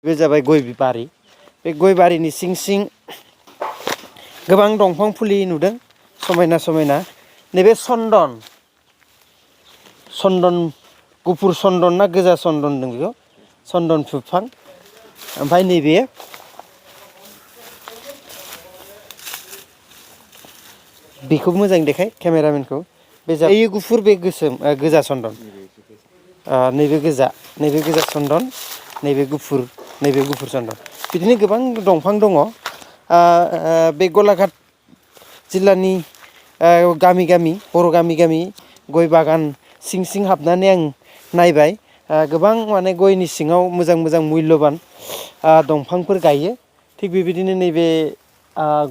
बे जाबाय गय बारि बे गय बारिनि सिं सिं गोबां दंफां फुलि नुदों समायना समायना नैबे चन्दन गुफुर चन्दन ना गोजा चन्दन दं बेखौ चन्दन बिफां ओमफ्राय नैबे बेखौ मोजां देखाय केमेरामेनखौ बे जायो गुफुर बे गोसोम गोजा चन्दन नैबे गोजा चन्दन नैबे गुफुर चन्दन बिदिनो गोबां दंफां दङ बे गलाघाट जिल्लानि गामि गामि बर' गामि गामि गय बागान सिं सिं हाबनानै आं नायबाय गोबां माने गयनि सिङाव मोजां मोजां मुल्यबान दंफांफोर गायो थिग बेबायदिनो नैबे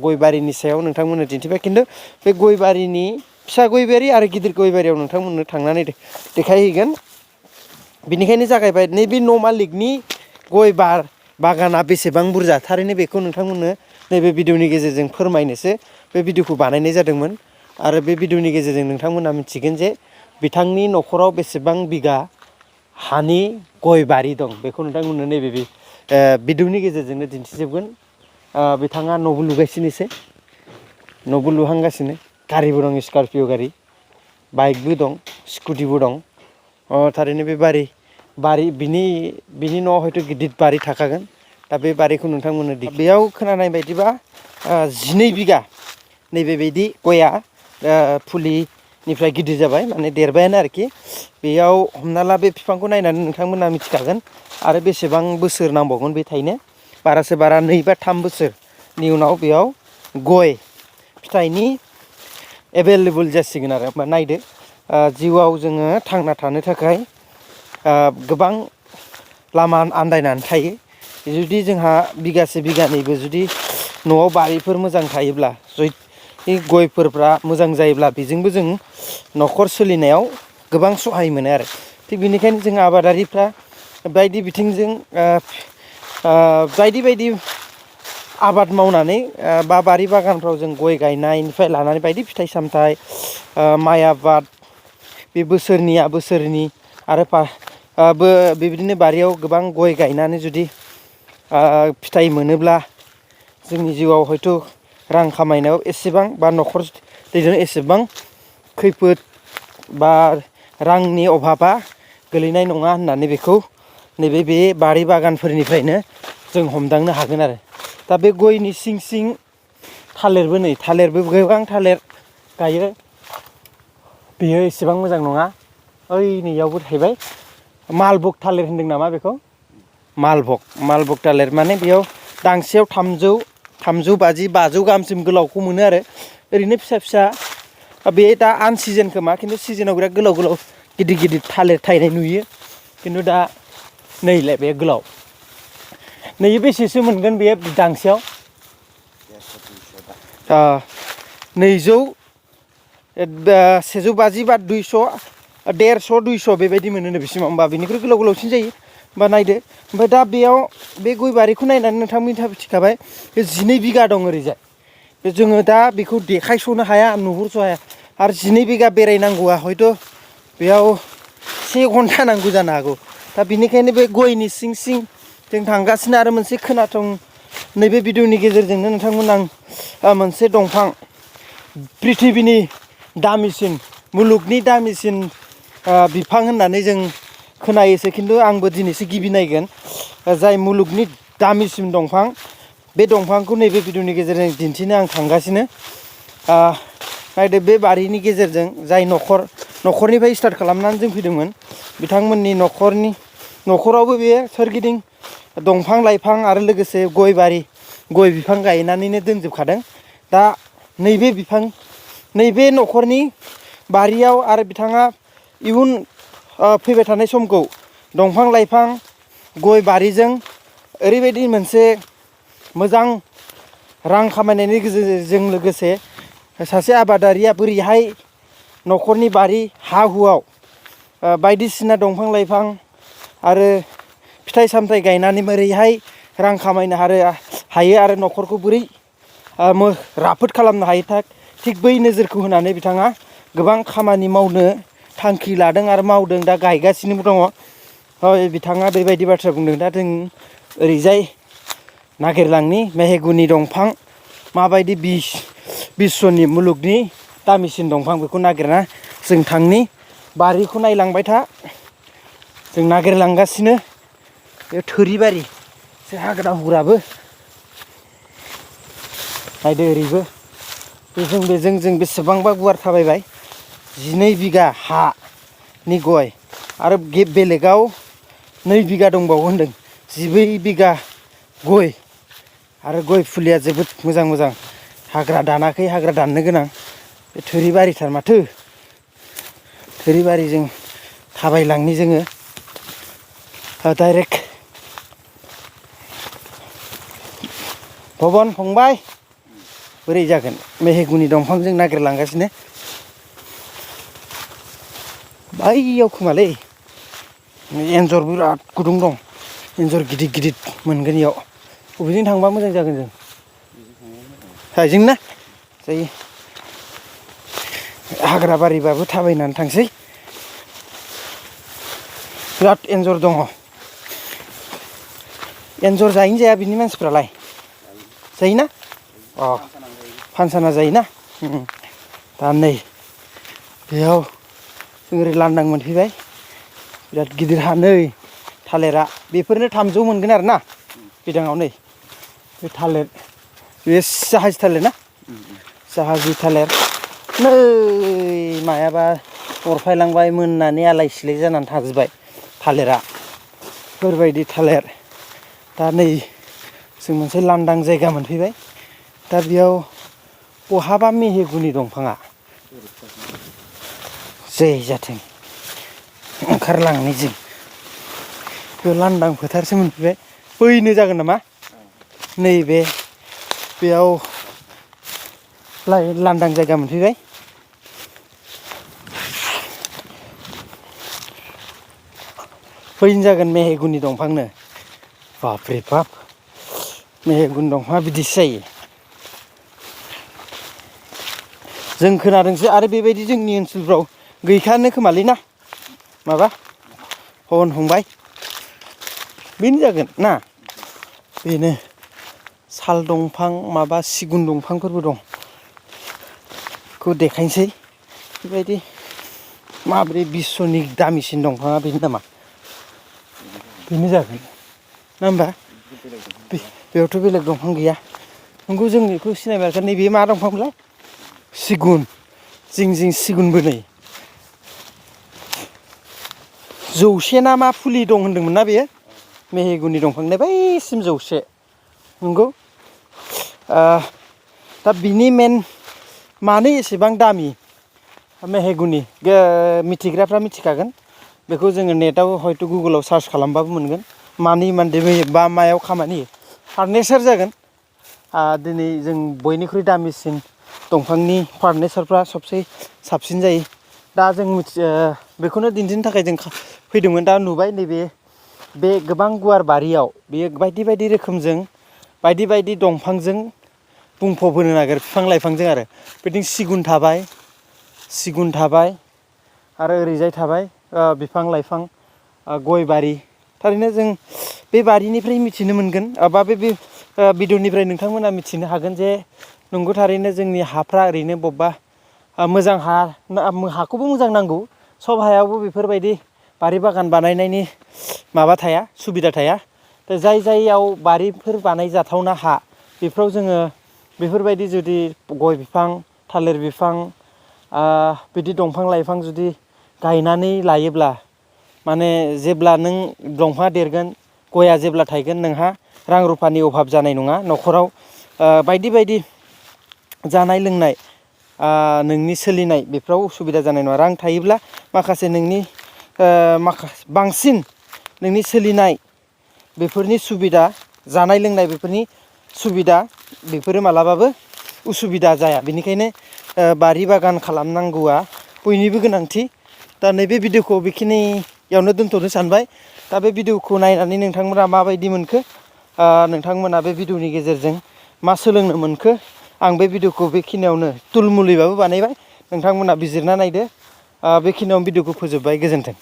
गय बारिनि सायाव नोंथांमोननो दिन्थिबाय खिन्थु बे गय बारिनि फिसा गय बारि आरो गिदिर गय बारियाव नोंथांमोननो थांनानै देखायहैगोन बिनिखायनो जागायबाय नैबे न' मालिकनि गय बागाना बेसेबां बुरजा थारैनो बेखौ नोंथांमोननो नैबे भिडिअनि गेजेरजों फोरमायनोसो बे भिडिअखौ बानायनाय जादोंमोन आरो बे भिडिअनि गेजेरजों नोंथांमोना मिथिगोन जे बिथांनि न'खराव बेसेबां बिगा हानि गय बारि दं बेखौ नोंथांमोननो नैबे भिडिअनि गेजेरजोंनो दिन्थिजोबगोन बिथाङा न'बो लुगासिनोसो न'बो लुहांगासिनो गारिबो दं स्करपिय' गारि बाइकबो दं स्कुटिबो दं थारैनो बे बिनि न'आव हयथ' गिदिर बारि थाखागोन दा बे बारिखौ नोंथांमोननो बेयाव खोनानाय बायदिबा 12 बिगा नैबेबायदि गया फुलिनिफ्राय गिदिर जाबाय माने देरबायानो आरोखि बेयाव हमना ला बे बिफांखौ नायनानै नोंथांमोना मिथिखागोन आरो बेसेबां बोसोर नांबावगोन बे थायनो बारासो बारा 2 बा 3 बोसोरनि उनाव बेयाव गय फिथाइनि एभेलेबल जासिगोन आरो होमबा नायदो जिउआव जोङो थांना थानो थाखाय गोबां लामा आन्दायनानै थायो जुदि जोंहा बिगासे बिगानैबो जुदि न'आव बारिफोर मोजां थायोब्ला गयफोरफ्रा मोजां जायोब्ला बेजोंबो जों न'खर सोलिनायाव गोबां सहाय मोनो आरो थिग बेनिखायनो जों आबादारिफ्रा बायदि बिथिंजों बायदि आबाद मावनानै बा बारि बागानफ्राव जों गय गायनायनिफ्राय लानानै बायदि फिथाइ सामथाइ माइ आबाद बे बोसोरनि आरो बेबायदिनो बारियाव गोबां गय गायनानै जुदि फिथाइ मोनोब्ला जोंनि जिउआव हयथ' रां खामायनायाव एसेबां बा न'खर दैदेननो एसेबां खैफोद बा रांनि अभाबा गोलैनाय नङा होननानै बेखौ नैबे बे बारि बागानफोरनिफ्रायनो जों हमदांनो हागोन आरो दा बे गयनि सिं सिं थालिरबो गोबां थालिर गायो बेयो एसेबां मोजां नङा ओइ नैयावबो थायबाय मालभग थालिर होनदों नामा बेखौ मालभग थालिर माने बेयाव दांसेयाव 350 500 गाहामसिम गोलावखौ मोनो आरो ओरैनो फिसा बे दा आन सिजन खोमा खिन्थु सिजनाव बिराद गोलाव गिदिर थालिर थायनाय नुयो खिन्थु दा नैलाय बे गोलाव नै बेसेसो मोनगोन बे दांसेयाव 150 बा 200 150 200 बेबायदि मोनो बेसिम होमबा बेनिख्रुइ गोलावसिन जायो होमबा नायदो ओमफ्राय दा बेयाव बे गय बारिखौ नायनानै नोंथांमोनहा मिथिखाबाय बे 12 बिगा दं ओरैजाय जोङो दा बेखौ देखायस'नो हाया नुहुरस' हाया आरो 12 बिगा बेरायनांगौआ हयथ' बेयाव 1 घन्टा नांगौ जानो हागौ दा बेनिखायनो बे गयनि सिं सिं जों थांगासिनो आरो मोनसे खोनाथों नैबे भिडिअनि गेजेरजोंनो नोंथांमोन आं मोनसे दंफां पृथिबिनि दामिसिन मुलुगनि दामिसिन बिफां होननानै जों खोनायोसो खिन्थु आंबो दिनैसो गिबि नायगोन जाय मुलुगनि दामिसिन दंफां बे दंफांखौ नैबे भिडिअनि गेजेरजों दिन्थिनो आं थांगासिनो नायदो बे बारिनि गेजेरजों जाय न'खरनिफ्राय स्टार्ट खालामनानै जों फैदोंमोन बिथांमोननि न'खरावबो बे सोरगिदिं दंफां लाइफां आरो लोगोसे गय बिफां गायनानैनो दोनजोबखादों दा नैबे न'खरनि बारियाव आरो बिथाङा इयुन फैबाय थानाय समखौ दंफां लाइफां गय बारिजों ओरैबायदि मोनसे मोजां रां खामायनायनि गेजेरजों लोगोसे सासे आबादारिया बोरैहाय न'खरनि बारि हा हुआव बायदिसिना दंफां लाइफां आरो फिथाइ सामथाइ गायनानै बोरैहाय रां खामायनो हायो आरो न'खरखौ बोरै राफोद खालामनो हायो थिग बै नोजोरखौ होनानै बिथाङा गोबां खामानि मावनो थांखि लादों आरो मावदों दा गायगासिनोबो दङ बिथाङा बेबायदि बाथ्रा बुंदों दा जों ओरैजाय नागिरलांनि मेहेगुनि दंफां माबायदि बिश्वनि मुलुगनि दामिसिन दंफां बेखौ नागिरना जों थांनि बारिखौ नायलांबाय था जों नागिरलांगासिनो बे थोरिबारि एसे हाग्रा हुग्राबो नायदो ओरैबो बेजों जों बेसेबांबा गुवार थाबायबाय 12 बिगा हानि गय आरो बेलेगाव 2 बिगा दंबावो होनदों 14 बिगा गय आरो गय फुलिया जोबोद मोजां हाग्रा दानाखै हाग्रा दाननो गोनां बे थोरिबारिथार माथो थोरिबारिजों थाबायलांनि जोङो डाइरेक्ट भबन फंबाय बोरै जागोन मेहेगुनि दंफांजों नागिरलांगासिनो बैयाव खोमालै एन्जर बिराद गुदुं दं एन्जर गिदिर मोनगोन इयाव बबेजों थांबा मोजां जागोन जों साइजों ना जायो हाग्रा बारिबाबो थाबायनानै थांसै बिराद एन्जर दङ एन्जर जायोना जाया बिनि मानसिफ्रालाय जायोना अ फानसाना जायोना दा नै बेयाव जों ओरै लांदां मोनफैबाय बिराद गिदिर हा नै थालिरा बेफोरनो 300 मोनगोन आरो ना बिदाङाव नै बे थालिर बे जाहाज थालिर ना जाहाजि थालिर नै मायाबा अरफायलांबाय मोननानै आलाय सिलाय जानानै थाजोब्बाय थालिरा बेफोरबायदि थालिर दा नै जों मोनसे लांदां जायगा मोनफैबाय दा बेयाव बहाबा मेहेगुनि दंफाङा जै जाथों ओंखारलांनि जों बे लांदां फोथारसो मोनफैबाय बैनो जागोन नामा नैबे बेयाव लांदां जायगा मोनफैबाय बैनो जागोन मेहेगुनि दंफांनो बापरे बाप मेहेगुनि दंफाङा बिदिसो जायो जों खोनादोंसो आरो बेबायदि जोंनि ओनसोलफ्राव गैखायानो खोमालै ना माबा हन फंबाय बेनो जागोन ना बेनो साल दंफां माबा सिगुन दंफांफोरबो दं बेखौ देखायनोसै बेबायदि माब्रै बिश्वनि दामिसिन दंफाङा बेनो नामा बेनो जागोन ना होमबा बेयावथ' बेलेग दंफां गैया नंगौ जों बेखौ सिनायबाय नैबे मा दंफांमोनलाय सिगुन जिं सिगुनबो नै 100 ना मा फुलि दं होनदोंमोन ना बेयो मेहेगुनि दंफांनि बैसिम 100 नंगौ दा बिनि मेन मानो एसेबां दामि मेहेगुनि मिथिग्राफ्रा मिथिखागोन बेखौ जोङो नेटआव हयथ' गुगोलाव सार्च खालामबाबो मोनगोन मानो इमान बा मायाव खामानि फार्निचार जागोन दिनै जों बयनिख्रुइ दामिसिन दंफांनि फार्निचारफ्रा सबसे साबसिन जायो दा जों बेखौनो दिन्थिनो थाखाय जों फैदोंमोन दा नुबाय नैबे बे गोबां गुवार बारियाव बेयो बायदि रोखोमजों बायदि दंफांजों बुंफबहोनो नागिरो बिफां लाइफांजों आरो बिथिं सिगुन थाबाय आरो ओरैजाय थाबाय बिफां लाइफां गय बारि थारैनो जों बे बारिनिफ्राय मिथिनो मोनगोन बा बे भिडिअनिफ्राय नोंथांमोना मिथिनो हागोन जे नंगौ थारैनो जोंनि हाफ्रा ओरैनो बबेबा मोजां हाखौबो मोजां नांगौ सब हायावबो बेफोरबायदि बारि बागान बानायनायनि माबा थाया सुबिदा थाया दा जाययाव बारिफोर बानायजाथावना हा बेफोराव जोङो बेफोरबायदि जुदि गय बिफां थालिर बिफां बिदि दंफां लाइफां जुदि गायनानै लायोब्ला माने जेब्ला नों दंफाङा देरगोन गया जेब्ला थायगोन नोंहा रां रुफानि अभाब जानाय नङा न'खराव बायदि जानाय लोंनाय नोंनि सोलिनाय बेफोराव उसुबिदा जानाय नङा रां थायोब्ला माखासे नोंनि बांसिन नोंनि सोलिनाय बेफोरनि सुबिदा जानाय लोंनाय बेफोरनि सुबिदा बेफोरो मालाबाबो उसुबिदा जाया बेनिखायनो बारि बागान खालामनांगौआ बयनिबो गोनांथि दा नैबे भिडिअखौ बेखिनियावनो दोनथ'नो सानबाय दा बे भिडिअखौ नायनानै नोंथांमोना माबायदि मोनखो नोंथांमोना बे भिडिअनि गेजेरजों मा सोलोंनो मोनखो आं बे भिडिअखौ बेखिनियावनो तुलमुलैबाबो बानायबाय नोंथांमोना बिजिरना नायदो बेखिनियावनो भिडिअखौ फोजोबबाय गोजोन्थों।